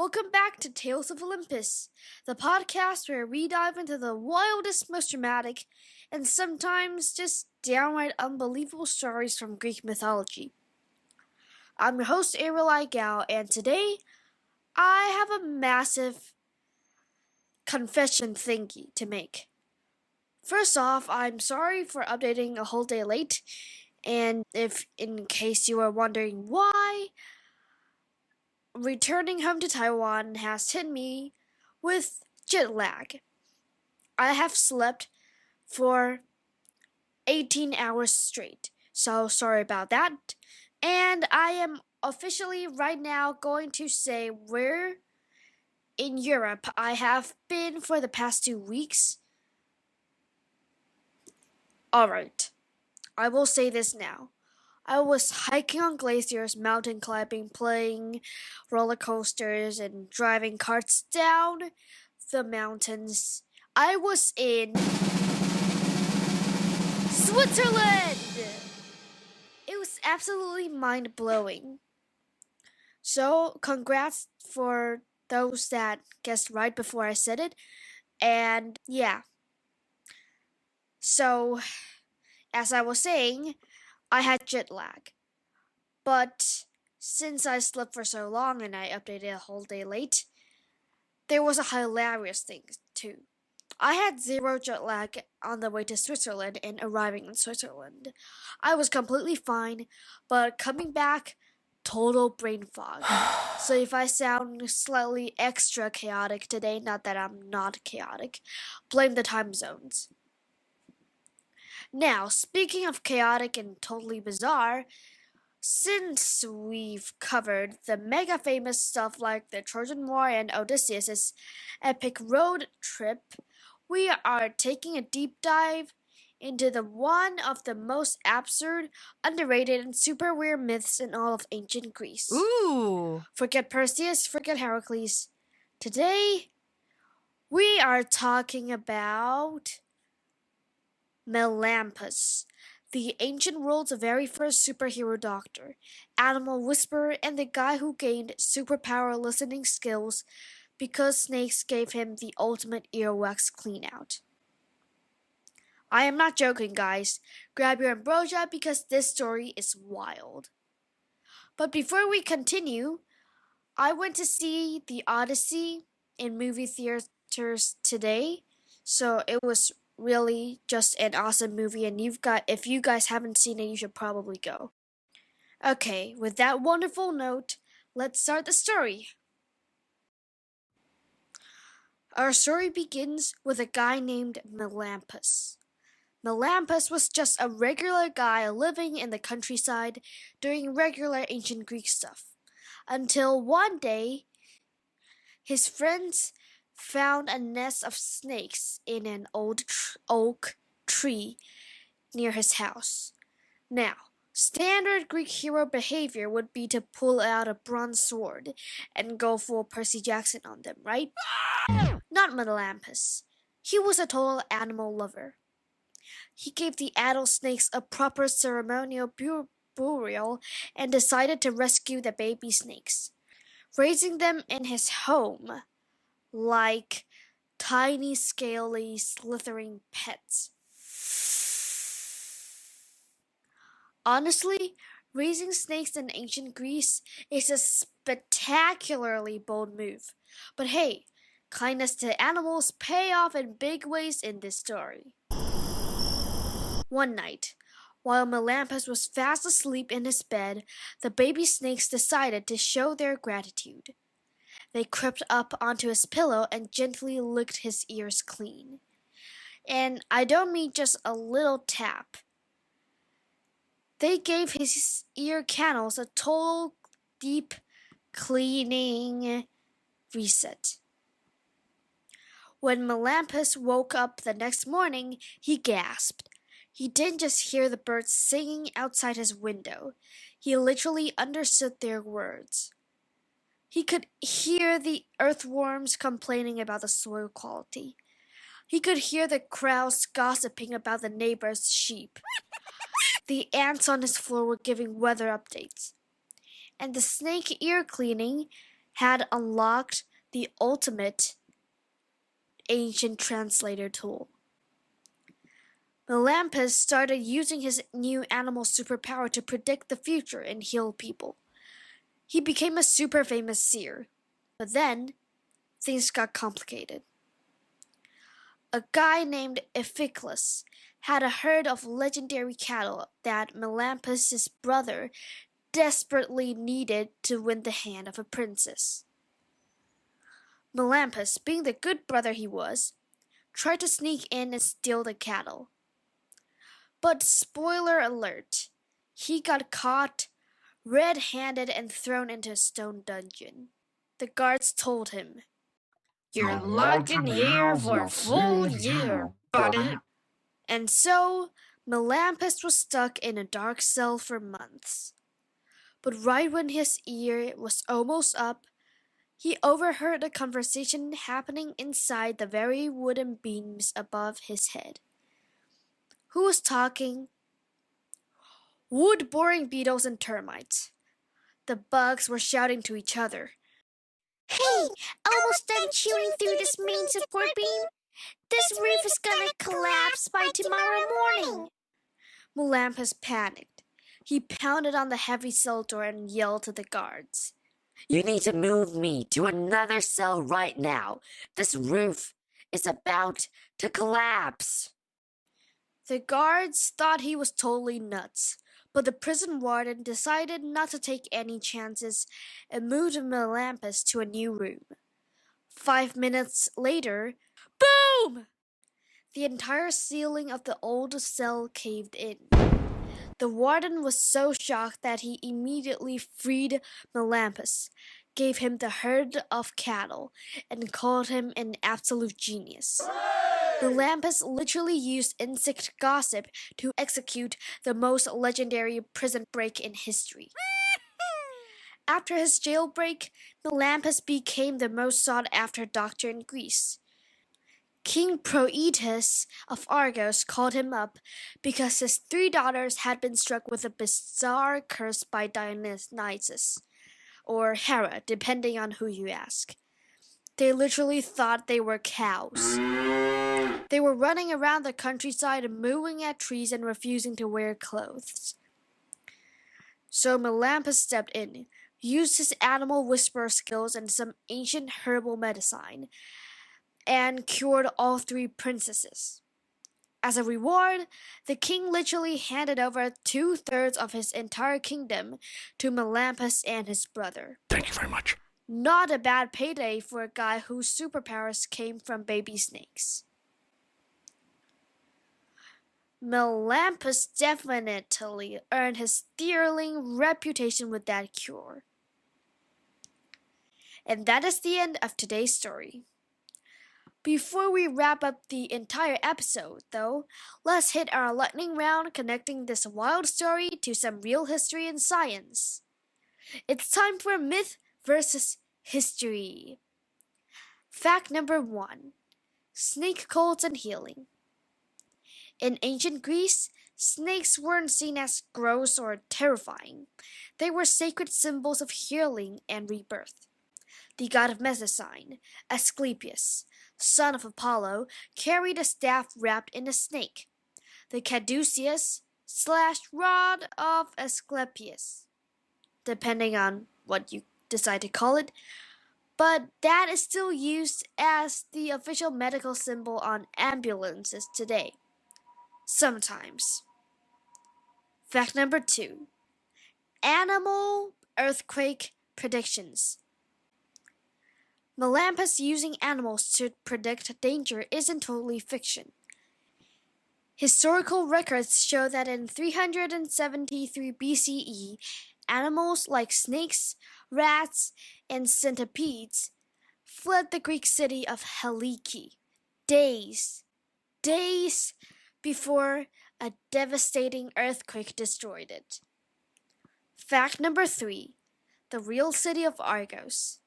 Welcome back to Tales of Olympus, the podcast where we dive into the wildest, most dramatic, and sometimes just downright unbelievable stories from Greek mythology. I'm your host, Ariel I Gou, and today I have a massive confession thingy to make. First off, I'm sorry for updating a whole day late, and if in case you are wondering why, returning home to Taiwan has hit me with jet lag. I have slept for 18 hours straight, so sorry about that. And I am officially right now going to say where in Europe I have been for the past 2 weeks. Alright, I will say this now. I was hiking on glaciers, mountain climbing, playing roller coasters, and driving carts down the mountains. I was in Switzerland! It was absolutely mind-blowing. So, congrats for those that guessed right before I said it. And yeah. So, as I was saying, I had jet lag. But since I slept for so long and I updated a whole day late, there was a hilarious thing too. I had zero jet lag on the way to Switzerland and arriving in Switzerland. I was completely fine, but coming back, total brain fog. So if I sound slightly extra chaotic today, not that I'm not chaotic, blame the time zones. Now, speaking of chaotic and totally bizarre, since we've covered the mega famous stuff like the Trojan War and Odysseus' epic road trip, we are taking a deep dive into one of the most absurd, underrated, and super weird myths in all of ancient Greece. Ooh! Forget Perseus, forget Heracles. Today, we are talking about Melampus, the ancient world's very first superhero doctor, animal whisperer, and the guy who gained superpower listening skills because snakes gave him the ultimate earwax cleanout. I am not joking, guys. Grab your ambrosia because this story is wild. But before we continue, I went to see The Odyssey in movie theaters today, so it was really just an awesome movie, and if you guys haven't seen it, you should probably go. Okay, with that wonderful note, let's start the story. Our story begins with a guy named Melampus. Melampus was just a regular guy living in the countryside doing regular ancient Greek stuff. Until one day, his friends found a nest of snakes in an old oak tree near his house. Now, standard Greek hero behavior would be to pull out a bronze sword and go full Percy Jackson on them, right? Not Melampus. He was a total animal lover. He gave the adult snakes a proper ceremonial burial and decided to rescue the baby snakes, raising them in his home like tiny, scaly, slithering pets. Honestly, raising snakes in ancient Greece is a spectacularly bold move. But hey, kindness to animals pay off in big ways in this story. One night, while Melampus was fast asleep in his bed, the baby snakes decided to show their gratitude. They crept up onto his pillow and gently licked his ears clean. And I don't mean just a little tap. They gave his ear canals a total deep cleaning reset. When Melampus woke up the next morning, he gasped. He didn't just hear the birds singing outside his window. He literally understood their words. He could hear the earthworms complaining about the soil quality. He could hear the crows gossiping about the neighbor's sheep. The ants on his floor were giving weather updates. And the snake ear cleaning had unlocked the ultimate ancient translator tool. Melampus started using his new animal superpower to predict the future and heal people. He became a super famous seer. But then, things got complicated. A guy named Iphiclus had a herd of legendary cattle that Melampus' brother desperately needed to win the hand of a princess. Melampus, being the good brother he was, tried to sneak in and steal the cattle. But spoiler alert, he got caught red-handed and thrown into a stone dungeon. The guards told him, "You're locked in here for a full year, buddy." And so, Melampus was stuck in a dark cell for months. But right when his year was almost up, he overheard a conversation happening inside the very wooden beams above his head. Who was talking? Wood-boring beetles and termites. The bugs were shouting to each other. "Hey, almost done chewing through this main support beam? This roof is gonna collapse by tomorrow morning." Melampus panicked. He pounded on the heavy cell door and yelled to the guards. "You need to move me to another cell right now. This roof is about to collapse." The guards thought he was totally nuts, but the prison warden decided not to take any chances and moved Melampus to a new room. 5 minutes later, boom! The entire ceiling of the old cell caved in. The warden was so shocked that he immediately freed Melampus, gave him the herd of cattle, and called him an absolute genius. Melampus literally used insect gossip to execute the most legendary prison break in history. After his jailbreak, Melampus became the most sought-after doctor in Greece. King Proetus of Argos called him up because his 3 daughters had been struck with a bizarre curse by Dionysus, or Hera, depending on who you ask. They literally thought they were cows. They were running around the countryside and mooing at trees and refusing to wear clothes. So Melampus stepped in, used his animal whisperer skills and some ancient herbal medicine, and cured all 3 princesses. As a reward, the king literally handed over 2/3 of his entire kingdom to Melampus and his brother. "Thank you very much." Not a bad payday for a guy whose superpowers came from baby snakes. Melampus definitely earned his sterling reputation with that cure. And that is the end of today's story. Before we wrap up the entire episode, though, let's hit our lightning round connecting this wild story to some real history and science. It's time for myth versus history. Fact number 1. Snake cults and healing. In ancient Greece, snakes weren't seen as gross or terrifying. They were sacred symbols of healing and rebirth. The god of medicine, Asclepius, son of Apollo, carried a staff wrapped in a snake, the caduceus/rod of Asclepius, depending on what you decide to call it, but that is still used as the official medical symbol on ambulances today. Sometimes. Fact number 2. Animal earthquake predictions. Melampus using animals to predict danger isn't totally fiction. Historical records show that in 373 BCE, animals like snakes, rats, and centipedes fled the Greek city of Helike days before a devastating earthquake destroyed it. Fact number 3. The real city of Argos.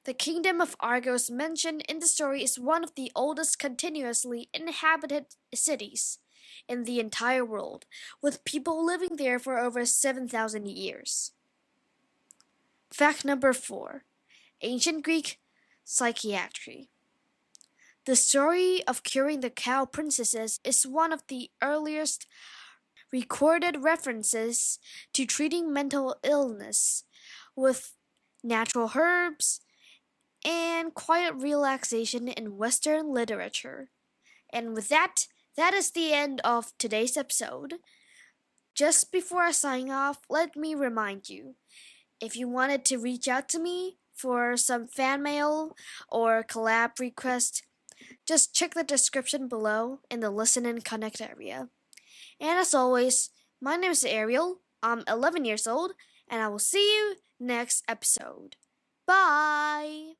The kingdom of Argos mentioned in the story is one of the oldest continuously inhabited cities in the entire world, with people living there for over 7,000 years. Fact number 4. Ancient Greek Psychiatry. The story of curing the cow princesses is one of the earliest recorded references to treating mental illness with natural herbs and quiet relaxation in Western literature. And with that, that is the end of today's episode. Just before I sign off, let me remind you, if you wanted to reach out to me for some fan mail or collab request, just check the description below in the Listen and Connect area. And as always, my name is Ariel, I'm 11 years old, and I will see you next episode. Bye!